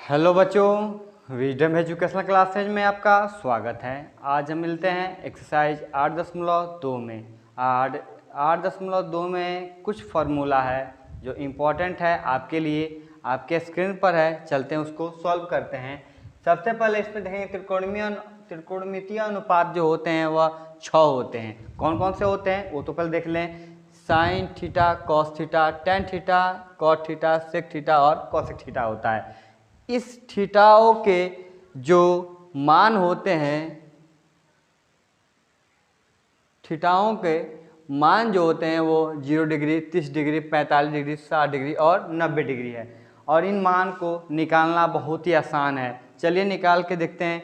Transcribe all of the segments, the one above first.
Hello बच्चों, wisdom educational classes में आपका स्वागत है। आज हम मिलते हैं एक्सरसाइज 8.2 में। 8.2 में कुछ फार्मूला है जो इम्पोर्टेंट है आपके लिए, आपके स्क्रीन पर है। चलते हैं उसको सॉल्व करते हैं। सबसे पहले इसमें देखेंगे त्रिकोणमितीय अनुपात जो होते हैं वह 6 होते हैं। कौन कौन से होते हैं वो तो पहले देख लें। Sine theta, cos theta, tan theta, cot theta, sec theta और कॉसेक थीटा होता है। इस थीटाओं के जो मान होते हैं, थीटाओं के मान जो होते हैं वो 0 डिग्री, 30 डिग्री, 45 डिग्री, 60 डिग्री और 90 डिग्री है। और इन मान को निकालना बहुत ही आसान है। चलिए निकाल के देखते हैं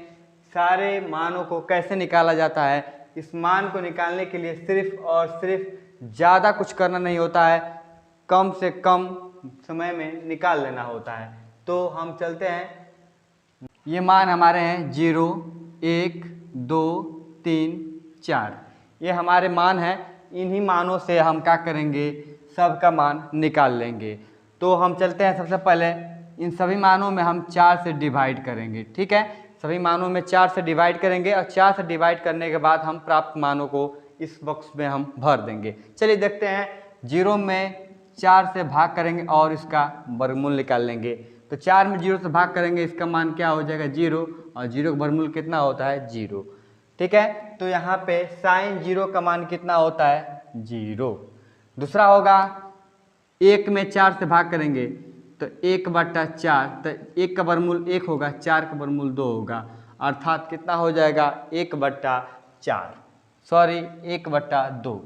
सारे मानों को कैसे निकाला जाता है। इस मान को निकालने के लिए सिर्फ और सिर्फ ज़्यादा कुछ करना नहीं होता है, कम से कम समय में निकाल लेना होता है। तो हम चलते हैं। ये मान हमारे हैं 0, 1, 2, 3, 4। ये हमारे मान हैं। इन्हीं मानों से हम क्या करेंगे, सबका मान निकाल लेंगे। तो हम चलते हैं, सबसे पहले इन सभी मानों में हम 4 से डिवाइड करेंगे। ठीक है, सभी मानों में 4 से डिवाइड करेंगे और 4 से डिवाइड करने के बाद हम प्राप्त मानों को इस बॉक्स में हम भर देंगे। चलिए देखते हैं। 0 में 4 से भाग करेंगे और इसका वर्गमूल निकाल लेंगे। तो 4 में 0 से भाग करेंगे, इसका मान क्या हो जाएगा 0, और 0 का वर्गमूल कितना होता है 0। ठीक है, तो यहाँ पे साइन 0 का मान कितना होता है 0। दूसरा होगा 1 में 4 से भाग करेंगे तो 1/4, तो 1 का वर्गमूल 1 होगा, 4 का वर्गमूल 2 होगा, अर्थात कितना हो जाएगा 1/4, सॉरी 1/2।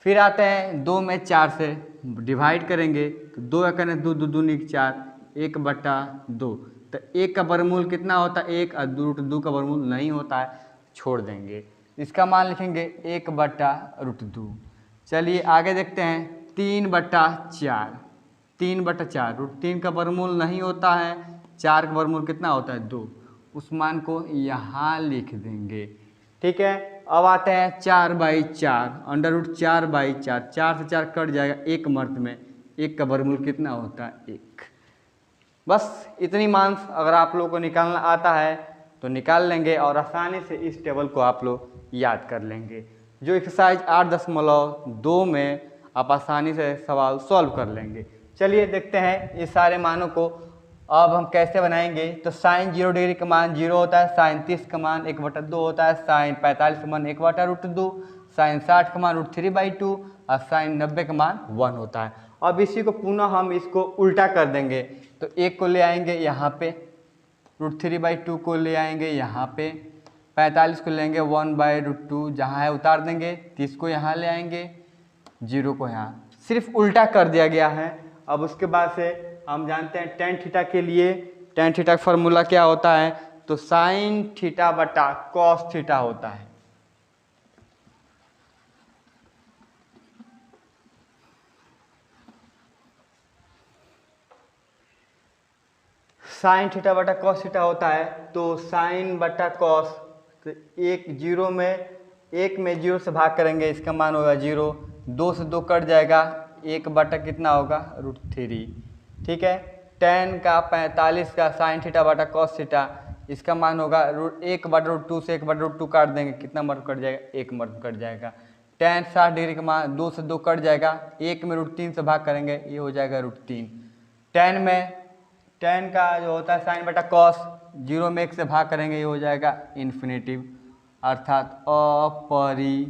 फिर आते हैं 2 में 4 से डिवाइड करेंगे तो 2 एकने 2, 2 दूनी 4, 1/2। तो 1 का वर्गमूल कितना होता है 1, और 2 का वर्गमूल नहीं होता है, छोड़ देंगे। इसका मान लिखेंगे 1/2। चलिए आगे देखते हैं। 3/4, 3/4, √3 का वर्गमूल नहीं होता है, 4 का वर्गमूल कितना होता है 2, उस मान को यहाँ लिख देंगे। ठीक है, अब आते हैं 4/4, √4/4, 4 से 4 कट जाएगा, 1 मर्द में 1 का वर्गमूल कितना होता है 1। बस इतनी मान अगर आप लोगों को निकालना आता है तो निकाल लेंगे और आसानी से इस टेबल को आप लोग याद कर लेंगे। जो एक्सरसाइज 8.2 में आप आसानी से सवाल सॉल्व कर लेंगे। चलिए देखते हैं ये सारे मानों को अब हम कैसे बनाएंगे। तो साइन 0 डिग्री का मान 0 होता है, साइन 30 का मान 1/2 होता है, साइन 45 का मान 1/√2, साइन 60 का मान √3/2 और साइन 90 का मान 1 होता है। अब इसी को पुनः हम इसको उल्टा कर देंगे। तो 1 को ले आएंगे यहाँ पे, √3/2 को ले आएंगे यहाँ पे, 45 को लेंगे 1/√2 जहाँ है उतार देंगे, 30 को यहाँ ले आएंगे, 0 को यहाँ, सिर्फ उल्टा कर दिया गया है। अब उसके बाद से हम जानते हैं टेन थीटा के लिए, टेन थीटा का फॉर्मूला क्या होता है, तो साइन थीटा बटा कॉस थीटा होता है। साइन थीटा बटा कॉस थीटा होता है। तो साइन बटा कॉस, तो 1 में 0 से भाग करेंगे, इसका मान होगा 0, 2 से 2 कट जाएगा, 1 बटा कितना होगा √3। ठीक है, टेन का 45 का साइन थीटा बटा कॉस थीटा, इसका मान होगा 1/√2 से 1/√2 काट देंगे, कितना मर्द कट जाएगा 1 मर्द कट जाएगा। टेन 60 डिग्री का मान 2 से 2 कट जाएगा, 1 में √3 से भाग करेंगे, ये हो जाएगा √3। टेन का जो होता है साइन बटा कॉस, 0 में 1 से भाग करेंगे, ये हो जाएगा इन्फिनेटिव, अर्थात अपरिभाषित।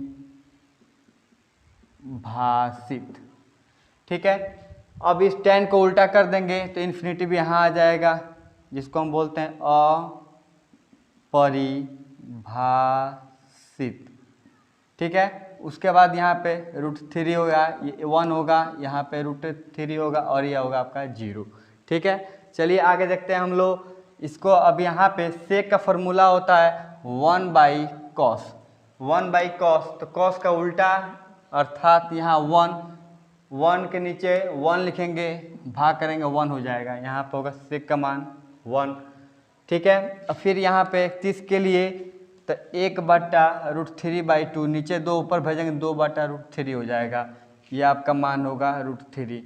ठीक है, अब इस टेन को उल्टा कर देंगे तो इन्फिनेटिव यहाँ आ जाएगा, जिसको हम बोलते हैं अपरिभाषित। ठीक है, उसके बाद यहाँ पे √3 होगा, ये 1 होगा, यहाँ पे √3 होगा और यह होगा आपका 0। ठीक है, चलिए आगे देखते हैं हम लोग इसको। अब यहाँ पे सेक का फॉर्मूला होता है 1/cos, 1/cos, तो cos का उल्टा, अर्थात यहाँ 1 के नीचे 1 लिखेंगे, भाग करेंगे 1 हो जाएगा, यहाँ पे होगा सेक का मान 1। ठीक है, और फिर यहाँ पे 30 के लिए तो 1/√3/2, नीचे 2 ऊपर भेजेंगे, 2/√3 हो जाएगा, ये आपका मान होगा √3।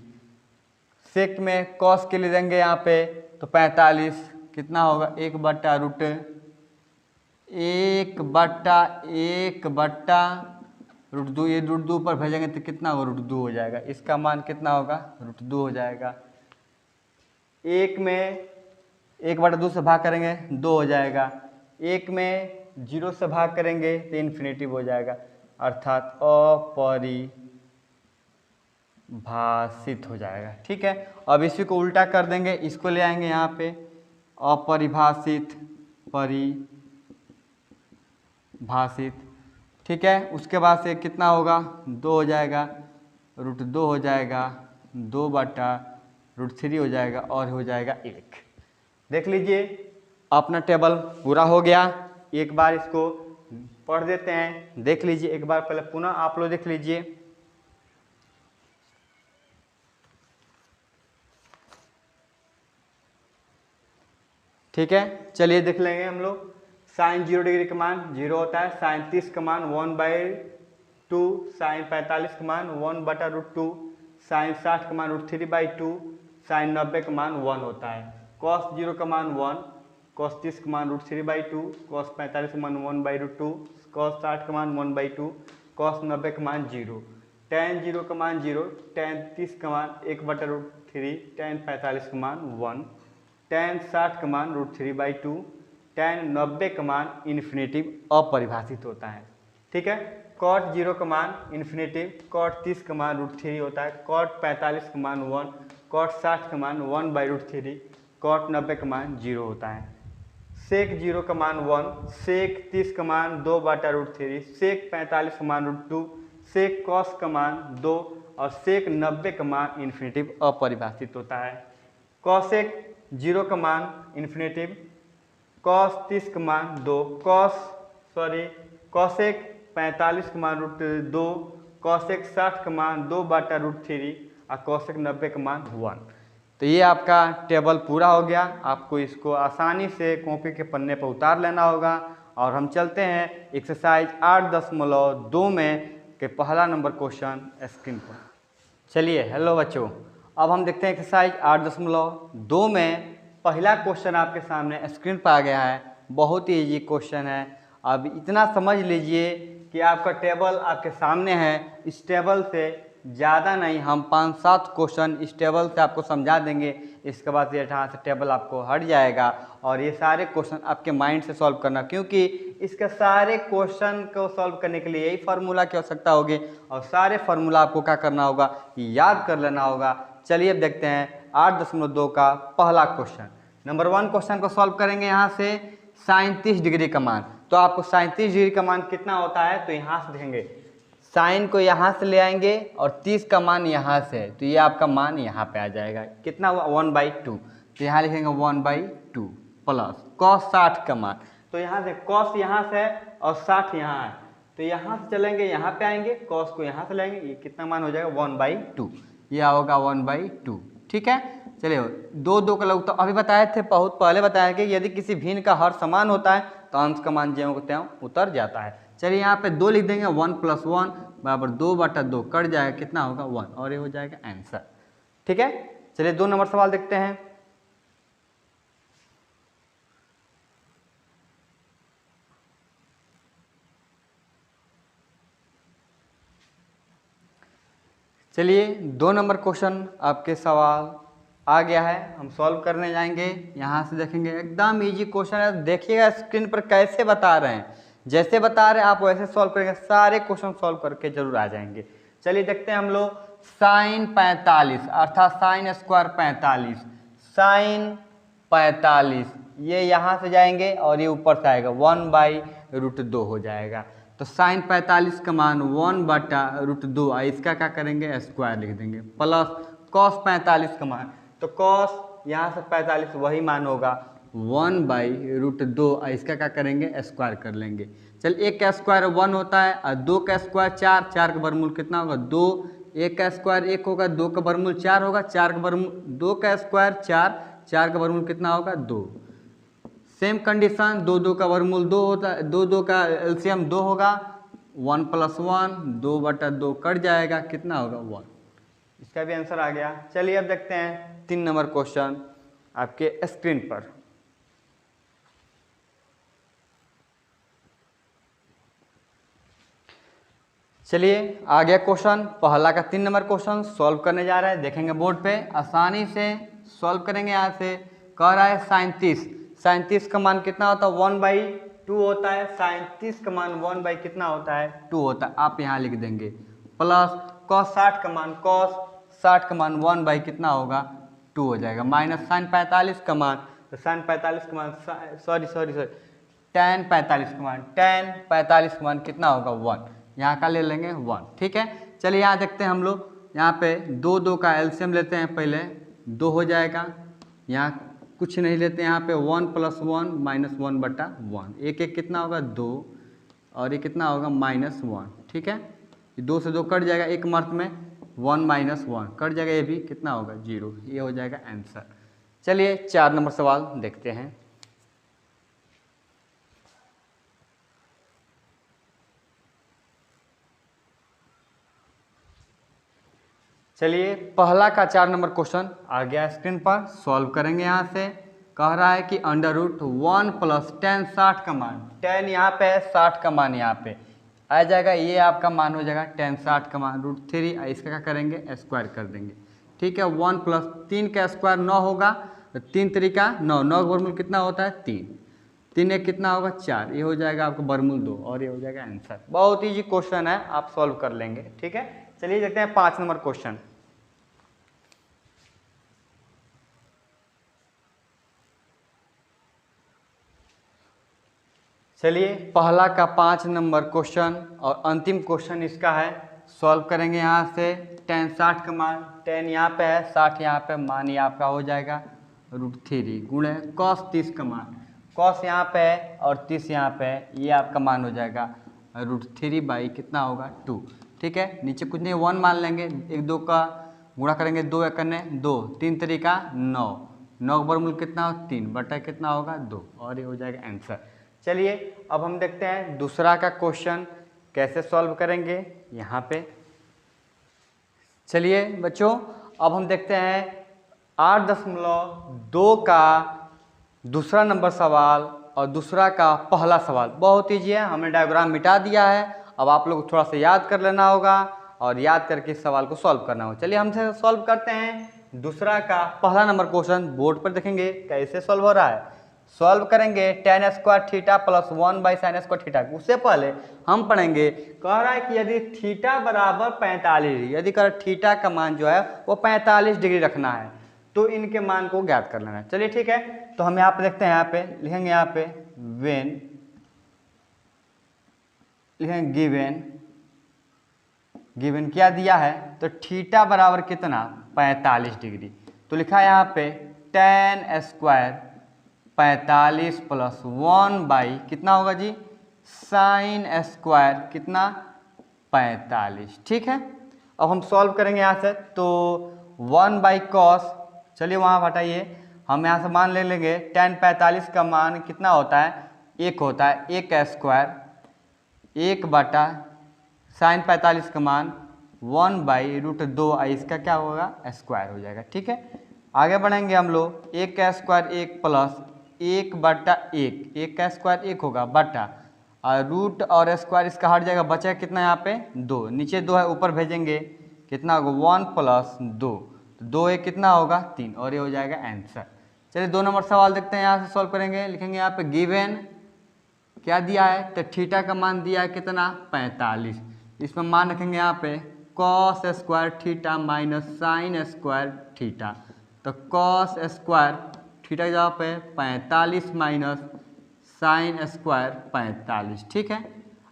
सेक में कॉस के लिए देंगे यहाँ पे तो 45 कितना होगा 1/√1/√2, ये √2 पर भेजेंगे तो कितना होगा √2 हो जाएगा। इसका मान कितना होगा √2 हो जाएगा। 1 में 1/2 से भाग करेंगे 2 हो जाएगा। 1 में 0 से भाग करेंगे तो इन्फिनेटिव हो जाएगा, अर्थात अपरिभाषित हो जाएगा। ठीक है, अब इसी को उल्टा कर देंगे, इसको ले आएंगे यहाँ पे अपरिभाषित परिभाषित। ठीक है, उसके बाद से कितना होगा 2 हो जाएगा, √2 हो जाएगा, 2/√3 हो जाएगा और हो जाएगा 1। देख लीजिए अपना टेबल पूरा हो गया। एक बार इसको पढ़ देते हैं, देख लीजिए एक बार पहले पुनः आप लोग देख लीजिए। ठीक है, चलिए देख लेंगे हम लोग। साइन 0 डिग्री का मान 0 होता है, साइन 30 का मान 1/2, साइन 45 का मान 1/√2, साइन 60 का मान √3/2, साइन 90 का मान 1 होता है। कॉस 0 का मान 1, कॉस 30 का मान √3/2, कॉस 45 का मान 1/√2, कॉस 60 का मान 1/2, कॉस 90 का मान 0, tan 0 का मान 0, tan 30 का मान 1/√3, tan 45 का मान 1, tan 60 का मान √3/2, tan 90 का मान इन्फिनेटिव अपरिभाषित होता है। ठीक है, cot 0 का मान इन्फिनेटिव, cot 30 का मान √3 होता है, cot 45 का मान 1, cot 60 का मान 1/√3, cot 90 का मान 0 होता है। sec 0 का मान 1, sec 30 का मान 2/√3, sec 45 का मान √2, sec cos का मान 2 और sec 90 का मान इन्फिनेटिव अपरिभाषित होता है। cosec 0 का मान इन्फिनेटिव, cos 30 का मान 2, cosec 45 का मान √2, cosec 60 का मान 2/√3 और cosec 90 का मान 1। तो ये आपका टेबल पूरा हो गया। आपको इसको आसानी से कॉपी के पन्ने पर उतार लेना होगा। और हम चलते हैं एक्सरसाइज 8.2 में के पहला नंबर क्वेश्चन स्क्रीन पर। चलिए हेलो बच्चों, अब हम देखते हैं एक्सरसाइज 8.2 में पहला क्वेश्चन आपके सामने स्क्रीन पर आ गया है। बहुत ही इजी क्वेश्चन है। अब इतना समझ लीजिए कि आपका टेबल आपके सामने है। इस टेबल से ज़्यादा नहीं, हम 5-7 क्वेश्चन इस टेबल से आपको समझा देंगे। इसके बाद ये यहाँ से टेबल आपको हट जाएगा और ये सारे क्वेश्चन आपके माइंड से सॉल्व करना, क्योंकि इसके सारे क्वेश्चन को सॉल्व करने के लिए यही फार्मूला की आवश्यकता होगी और सारे फार्मूला आपको क्या करना होगा, याद कर लेना होगा। चलिए अब देखते हैं 8.2 का पहला क्वेश्चन। नंबर 1 क्वेश्चन को सॉल्व करेंगे। यहाँ से साइन 30 डिग्री का मान, तो आपको साइन 30 डिग्री का मान कितना होता है तो यहाँ से देखेंगे, साइन को यहाँ से ले आएंगे और 30 का मान यहाँ से, तो ये आपका मान यहाँ पे आ जाएगा। कितना हुआ 1/2, तो यहाँ लिखेंगे 1/2 प्लस cos 60 का मान, तो यहाँ से cos यहाँ से और 60 यहाँ है, तो यहाँ से चलेंगे यहाँ पे आएंगे, cos को यहाँ से लेंगे, ये कितना मान हो जाएगा 1/2, यह होगा 1/2। ठीक है, चलिए 2 का लघुत्तम अभी बताए थे, बहुत पहले बताया कि यदि किसी भिन्न का हर समान होता है तो अंश का मान ज्यों को त्यों उतर जाता है। चलिए यहाँ पे 2 लिख देंगे, 1 + 1 बराबर 2/2 कट जाएगा, कितना होगा 1 और ये हो जाएगा आंसर। ठीक है, चलिए 2 नंबर सवाल देखते हैं। चलिए 2 नंबर क्वेश्चन आपके सवाल आ गया है, हम सॉल्व करने जाएंगे। यहाँ से देखेंगे एकदम इजी क्वेश्चन है, देखिएगा स्क्रीन पर कैसे बता रहे हैं, जैसे बता रहे हैं आप वैसे सॉल्व करेंगे, सारे क्वेश्चन सॉल्व करके जरूर आ जाएंगे। चलिए देखते हैं हम लोग साइन 45 अर्थात साइन स्क्वायर 45, साइन 45 ये यहाँ से जाएंगे और ये ऊपर से आएगा 1/√2 हो जाएगा। तो साइन 45 का मान 1/√2, इसका क्या करेंगे स्क्वायर लिख देंगे, प्लस कॉस 45 का मान, तो कॉस यहाँ से 45 वही मान होगा 1/√2, इसका क्या करेंगे स्क्वायर कर लेंगे। चल 1 का स्क्वायर 1 होता है और 2 का स्क्वायर 4, 4 का वर्गमूल कितना होगा 2, 1 का स्क्वायर 1 होगा, 2 का वर्गमूल 4 होगा, 4 का वर्गमूल 2 का स्क्वायर 4, 4 का वर्गमूल कितना होगा 2। सेम कंडीशन 2 का वर्गमूल 2 होता है, 2 का एलसीएम 2 होगा, 1 + 1 2/2 कट जाएगा, कितना होगा 1। इसका भी आंसर आ गया। चलिए अब देखते हैं 3 नंबर क्वेश्चन आपके स्क्रीन पर। चलिए आ गया क्वेश्चन, पहला का 3 नंबर क्वेश्चन सॉल्व करने जा रहे हैं। देखेंगे बोर्ड पे, आसानी से सॉल्व करेंगे। यहाँ से कह रहा है 37, 37 का मान कितना होता है 1/2 होता है। 37 का मान 1 कितना होता है 2 होता है। आप यहाँ लिख देंगे प्लस cos 60 का मान, cos 60 का मान 1 कितना होगा 2 हो जाएगा, माइनस sin 45 का मान, तो sin 45 का मान सॉरी tan 45 का मान, tan 45 का मान कितना होगा 1, यहाँ का ले लेंगे 1। ठीक है, चलिए यहाँ देखते हैं हम लोग। यहाँ पे 2 2 का एलसीएम लेते हैं, पहले 2 हो जाएगा। यहाँ कुछ नहीं लेते, यहाँ पे 1 + 1 - 1/1, एक एक कितना होगा 2, और ये कितना होगा -1। ठीक है, 2 से 2 कट जाएगा, एक मर्थ में 1 - 1 कट जाएगा, ये भी कितना होगा 0। ये हो जाएगा आंसर। चलिए 4 नंबर सवाल देखते हैं। चलिए पहला का 4 नंबर क्वेश्चन आ गया स्क्रीन पर, सॉल्व करेंगे। यहाँ से कह रहा है कि √1 + tan 60 का मान, tan यहाँ पे है, 60 का मान यहाँ पे आ जाएगा, ये आपका मान हो जाएगा tan 60 का मान √3। इसका क्या करेंगे स्क्वायर कर देंगे। ठीक है, 1 + 3 का स्क्वायर 9 होगा, तो 3 3 का 9, 9 का वर्गमूल कितना होता है 3, 3 1 कितना होगा 4, ये हो जाएगा आपका वर्गमूल 2, और ये हो जाएगा आंसर। बहुत ईजी क्वेश्चन है, आप सॉल्व कर लेंगे। ठीक है, चलिए देखते हैं 5 नंबर क्वेश्चन। चलिए पहला का 5 नंबर क्वेश्चन और अंतिम क्वेश्चन इसका है, सॉल्व करेंगे। यहाँ से tan 60 का मान, tan यहाँ पे है, 60 यहाँ पे, मान ये आपका हो जाएगा √3 गुणे cos 30 का मान, cos यहाँ पे है और 30 यहाँ पे है, ये आपका मान हो जाएगा √3 कितना होगा 2। ठीक है, नीचे कुछ नहीं 1 मान लेंगे, 1 2 का गुणा करेंगे, 2 1 2, 3 3 का 9, 9 का वर्गमूल कितना हो 3 बटा कितना होगा 2, और ये हो जाएगा आंसर। चलिए अब हम देखते हैं दूसरा का क्वेश्चन कैसे सॉल्व करेंगे यहाँ पे। चलिए बच्चों अब हम देखते हैं 8.2 का दूसरा नंबर सवाल और दूसरा का पहला सवाल। बहुत ईजी है, हमने डायग्राम मिटा दिया है, अब आप लोग थोड़ा सा याद कर लेना होगा और याद करके इस सवाल को सॉल्व करना होगा। चलिए हमसे सॉल्व करते हैं दूसरा का पहला नंबर क्वेश्चन। बोर्ड पर देखेंगे कैसे सॉल्व हो रहा है। सॉल्व करेंगे tan square theta + 1 sin square theta. उससे पहले हम पढ़ेंगे, कह रहा है कि यदि थीटा बराबर 45, यदि कर थीटा का मान जो है वो 45 डिग्री रखना है तो इनके मान को ज्ञात कर लेना है। चलिए ठीक है, तो हम यहाँ पे देखते हैं, यहाँ पे लिखेंगे, यहाँ पे वेन लिखेंगे गिवन क्या दिया है, तो थीटा बराबर कितना 45 डिग्री, तो लिखा है यहाँ पे tan स्क्वायर 45 + 1 कितना होगा जी sin स्क्वायर कितना 45। ठीक है, अब हम सॉल्व करेंगे यहाँ से, तो 1/cos, चलिए वहाँ हटाइए, हम यहाँ से मान ले लेंगे tan 45 का मान कितना होता है 1 होता है, 1 का स्क्वायर 1 बटा sin 45 का मान 1/√2, इसका क्या होगा स्क्वायर हो जाएगा। ठीक है, आगे बढ़ेंगे हम लोग, 1 का स्क्वायर 1 + 1 बटा 1, 1 का स्क्वायर 1 होगा बटा, और रूट और स्क्वायर इसका हट जाएगा, बचा कितना यहाँ पे 2, नीचे 2 है ऊपर भेजेंगे कितना होगा 1 + 2, तो 2 1 कितना होगा 3, और ये हो जाएगा आंसर। चलिए 2 नंबर सवाल देखते हैं, यहाँ से सॉल्व करेंगे। लिखेंगे यहाँ पे गिवन क्या दिया है, तो थीटा का मान दिया है कितना 45, इसमें मान रखेंगे यहाँ पे cos square theta - sin square theta, तो cos स्क्वायर थीटा की जगह पे 45 - sin स्क्वायर 45। ठीक है,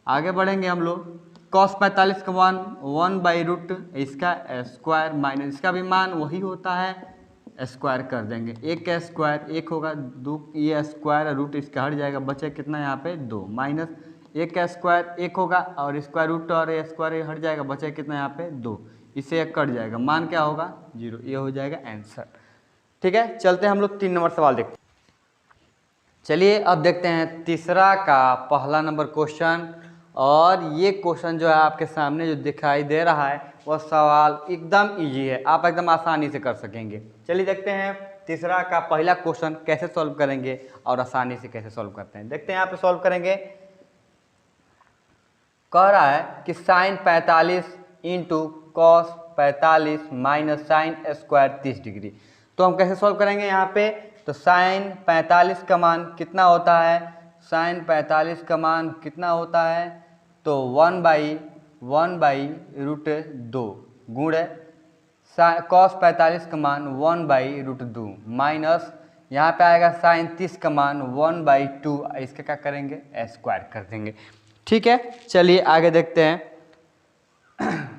आगे बढ़ेंगे हम लोग, cos 45 का मान 1/√, इसका स्क्वायर माइनस इसका भी मान वही होता है, स्क्वायर कर देंगे, 1 का स्क्वायर 1 होगा, 2 ये स्क्वायर रूट इसका हट जाएगा, बचे कितना यहाँ पे 2, माइनस 1 का स्क्वायर 1 होगा और स्क्वायर रूट और स्क्वायर हट जाएगा, बचे कितना यहाँ पे 2, इससे 1 कट जाएगा, मान क्या होगा 0, ये हो जाएगा आंसर। ठीक है, चलते हैं हम लोग 3 नंबर सवाल देखते हैं। चलिए अब देखते हैं तीसरा का पहला नंबर क्वेश्चन, और ये क्वेश्चन जो है आपके सामने जो दिखाई दे रहा है वो सवाल एकदम इजी है, आप एकदम आसानी से कर सकेंगे। चलिए देखते हैं तीसरा का पहला क्वेश्चन कैसे सॉल्व करेंगे और आसानी से कैसे सॉल्व करते हैं। देखते हैं यहाँ पे सॉल्व करेंगे। कह रहा है कि sine 45 into cos 45 minus sine square 30 degree. तो हम कैसे सॉल्व करेंगे यहाँ पे, तो साइन 45 का मान कितना होता है, साइन 45 का मान कितना होता है, तो 1/√2 गुणे कॉस 45 का मान 1/√2 माइनस यहाँ पे आएगा साइन 30 का मान 1/2, इसका क्या करेंगे स्क्वायर कर देंगे। ठीक है, चलिए आगे देखते हैं।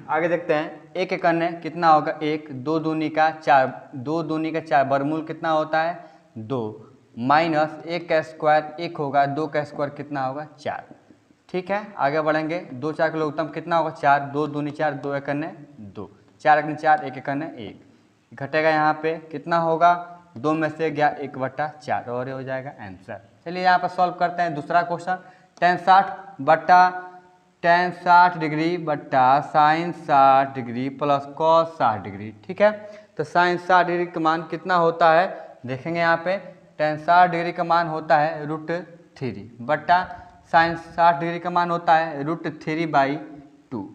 आगे देखते हैं, एक एक करने कितना होगा, 1 2 दूनी का 4, 2 दूनी का 4 वर्गमूल कितना होता है 2 माइनस 1 का स्क्वायर 1 होगा, 2 का स्क्वायर कितना होगा 4। ठीक है, आगे बढ़ेंगे। 2 4 का लघुत्तम कितना होगा 4, 2 दूनी 4, 2 एक करने 2, 4 एक 4, 1 एक करने 1 घटेगा, यहाँ पे कितना होगा 2 में से गया 1/4 और ये हो जाएगा आंसर। चलिए यहाँ पर सॉल्व करते हैं दूसरा क्वेश्चन। tan 60 डिग्री बट्टा sine 60 degree plus cos 60 degree. ठीक है, तो साइन 60 डिग्री का मान कितना होता है, देखेंगे यहाँ पे tan 60 डिग्री का मान होता है √3 बट्टा साइन 60 डिग्री का मान होता है √3/2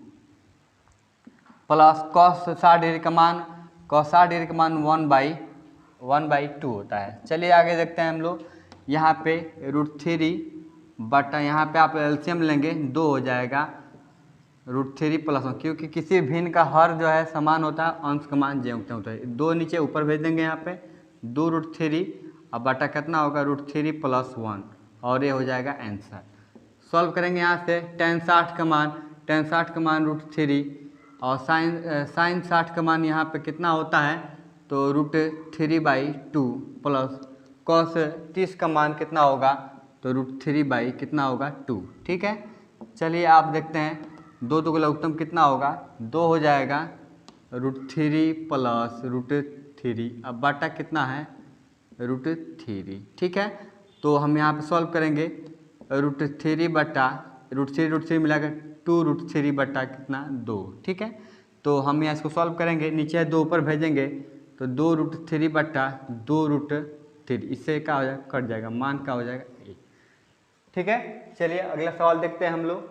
प्लस कॉस 60 डिग्री का मान 1/2 होता है। चलिए आगे देखते हैं हम लोग। यहाँ पे √3 बटा यहाँ पे आप एलसीएम लेंगे 2 हो जाएगा √3 प्लस 1, क्योंकि किसी भिन्न का हर जो है समान होता है, अंश का मान ज्यों त्यों होता है। 2 नीचे ऊपर भेज देंगे, यहाँ पे 2√3 अब बटा कितना होगा √3 प्लस 1 और ये हो जाएगा आंसर। सॉल्व करेंगे यहाँ से tan 60 का मान √3 और साइन 60 का मान यहाँ पे कितना होता है, तो √3/2 प्लस कॉस 30 का मान कितना होगा, तो √3 कितना होगा 2। ठीक है, चलिए आप देखते हैं 2 2 का लघुत्तम कितना होगा 2 हो जाएगा √3 प्लस √3 अब बटा कितना है √3। ठीक है, तो हम यहाँ पे सॉल्व करेंगे √3 बटा √3 मिलाकर 2√3 बटा कितना 2। ठीक है, तो हम यहाँ इसको सॉल्व करेंगे, नीचे 2 ऊपर भेजेंगे तो 2√3 बटा 2√3, इससे क्या हो जाएगा कट जाएगा, मान का हो जाएगा 1। ठीक है, चलिए अगला सवाल देखते हैं हम लोग।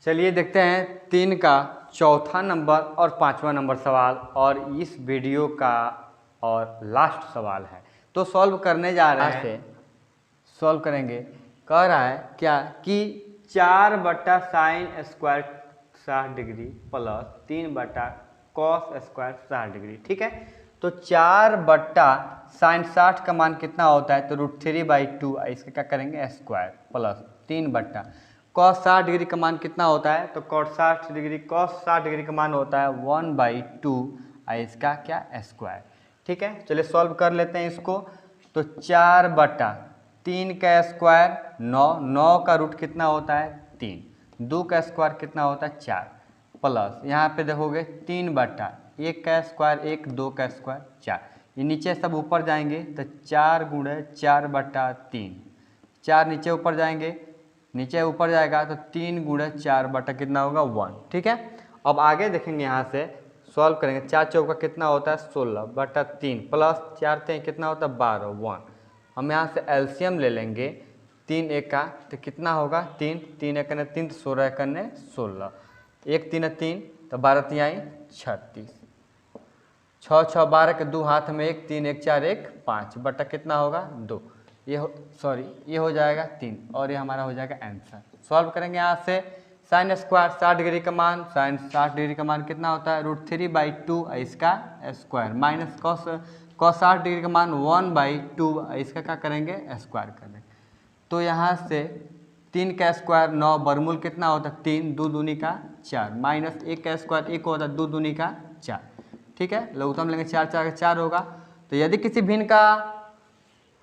चलिए देखते हैं 3 का चौथा नंबर और 5वां नंबर सवाल और इस वीडियो का और लास्ट सवाल है। तो सॉल्व करने जा रहे हैं, सॉल्व करेंगे। कह रहा है क्या कि 4 बटा साइन स्क्वायर 60 डिग्री प्लस 3 बटा कॉस स्क्वायर 60 डिग्री। ठीक है, तो 4 बट्टा साइन 60 का मान कितना होता है, तो √3/2 इसका क्या करेंगे स्क्वायर प्लस 3 बट्टा कॉस 60 डिग्री का मान कितना होता है, तो कॉस 60 डिग्री का मान होता है 1/2 इसका क्या स्क्वायर। ठीक है, चलिए सॉल्व कर लेते हैं इसको। तो 4 बट्टा 3 का स्क्वायर 9 का रूट कितना होता है 3, 2 का स्क्वायर कितना होता है 4 प्लस यहाँ पे देखोगे 3 बट्टा 1 का स्क्वायर 1, 2 का स्क्वायर 4, ये नीचे सब ऊपर जाएंगे तो 4 गुणे 4 बट्टा 3, 4 नीचे ऊपर जाएंगे, नीचे ऊपर जाएगा तो 3 गुणे 4 बट्टा कितना होगा 1। ठीक है, अब आगे देखेंगे यहाँ से सॉल्व करेंगे। 4 चौका कितना होता है 16 बट्टा 3 प्लस 4 3 कितना होता है 12 1। हम यहाँ से एलसीएम ले लेंगे 3 1 का तो कितना होगा 3 3 1 3 तो 16 1 16, 1 3 3 तो 12 3 36, 6 6 12 के 2 हाथ में 1 3 1 4 1 5 बट्टा कितना होगा 2, ये हो जाएगा 3 और ये हमारा हो जाएगा आंसर। सॉल्व करेंगे यहाँ से साइन स्क्वायर 60 डिग्री का मान, साइन 60 डिग्री का मान कितना होता है √3/2 इसका स्क्वायर माइनस कॉस 60 डिग्री का मान 1/2 इसका क्या करेंगे स्क्वायर करेंगे। तो यहाँ से 3 का स्क्वायर 9 वर्गमूल कितना होता है 3, 2 दूनी का 4 माइनस 1 का स्क्वायर 1 होता है 2 दूनी का 4। ठीक है, लघुत्तम लेंगे 4 4 का 4 होगा। तो यदि किसी भिन्न का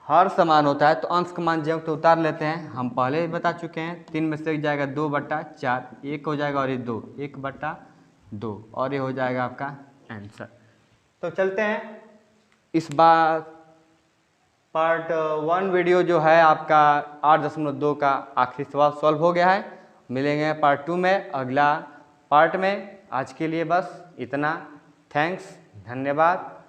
हर समान होता है तो अंश का मान जब तो उतार लेते हैं, हम पहले ही बता चुके हैं। 3 में से जाएगा 2 बट्टा 4, 1 हो जाएगा और ये 2 1 बट्टा 2 और ये हो जाएगा आपका आंसर। तो चलते हैं इस बार पार्ट 1 वीडियो जो है आपका 8.2 का आखिरी सवाल सॉल्व हो गया है। मिलेंगे पार्ट 2 में। अगला पार्ट में। आज के लिए बस इतना। थैंक्स, धन्यवाद।